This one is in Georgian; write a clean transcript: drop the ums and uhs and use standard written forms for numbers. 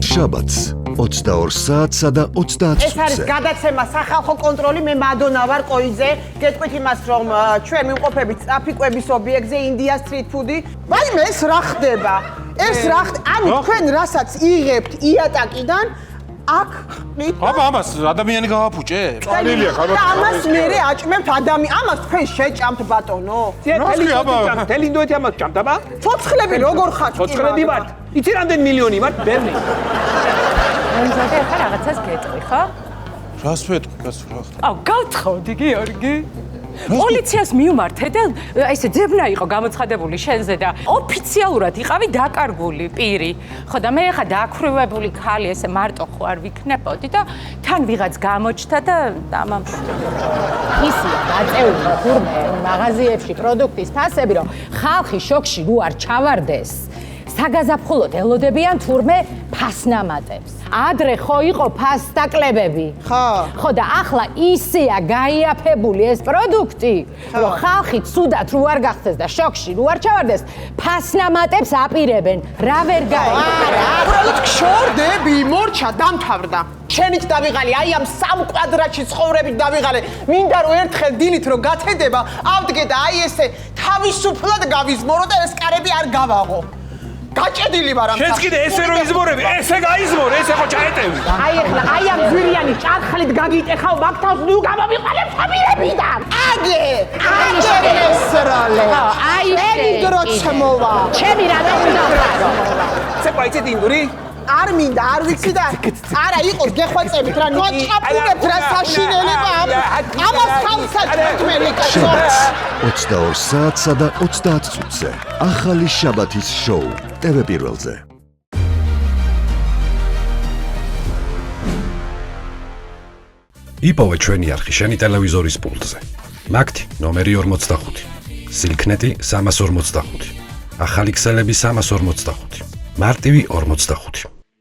შაბათს 22 საათსა და 30 ეს არის გადაცემა სახალხო კონტროლი, მე მადონა ვარ ყოიძე. გეტყვით იმას, რომ ჩვენ მიმყოფებით ტრაფიკების ობიექტზე ინდია სტრიტ ფუდი. ვაიმე ეს რა ხდება? ეს რა ანუ თქვენ რასაც იღებთ იატაკიდან აქ აბა ამას ადამიანი გააფუჭე? წარილია ხარ. და ამას მე აჭმევთ ადამიანი. ამას თქვენ შეჭამთ ბატონო. თელი ინდოეთი ამას ჭამთ აბა? ცოცხლები როგორ ხართ? ცოცხლები ვართ. იცი რამდენი მილიონი ვართ? ბერნი. მომზადე ახლა რაღაცას გეტყვი, ხო? რას ვეთქვი, გას რა ხდება? აუ, გავთხოვდი გიორგი. პოლიციას მიუმართე და ესე ძებნა იყო გამოცხადებული შენზე და ოფიციალურად იყავი დაკარგული პირი. ხო და მე ხა დააქრევებული ქალი ესე მარტო ხო არ ვიქნებოდი და თან ვიღაც გამოჩნდა და ამამშრე. ისია დაწეული თურმე მაღაზიებში პროდუქტის ფასები რომ ხალხი შოქში რო არ ჩავარდეს. საგაზაფხულოდ ელოდებიან თურმე ფასნამატებს. ადრე ხო იყო ფასტაკლებები. ხო და ახლა ისეა გაიაფებული ეს პროდუქტი, რომ ხალხი ცუდად რო არ გახდეს და შოქში რო არ ჩავარდეს, ფასნამატებს აპირებენ. რა ვერ გაიგე? უბრალოდ გშორდები, მორჩა დამთავრდა. შენით დავიღალე, აი ამ 3 კვადრატში ცხოვრებით დავიღალე. მინდა რომ ერთხელ დილით რო გათენდება, ავდგე და აი ესე თავისუფლად გავიზმორო და ეს კარები არ გავაღო. გაჭედილი ვარ ამ შენც კიდე ესე რო იზმორები, ესე გაიზმორე, ესე ხო ჩაეტევი. აი ახლა აი ამ გვირიანი ჭარხლით გაგიტეხავ მაგთავს ნუ გამომიყალებ ფამილებიდან. აგე ესრალე. აი შენი დრო ჩმოვა. ჩემი რა უნდა ვარო? ცეკვა იცით ინდური? არ მინდა, არ ვიცი და არა იყოს გეხვეწებით რა, ნოჭაპურებთ რა საშინელება ამას ხალხსაც თქვენი კაცო. 22 საათსა და 30 წუთზე ახალი შაბათის შოუ TV პირველზე. იპოვე ჩვენი არხი შენი ტელევიზორის პულტზე. მაგთი ნომერი 45, სილქნეტი 345, ახალი ქსელები 345, მარტივი 45.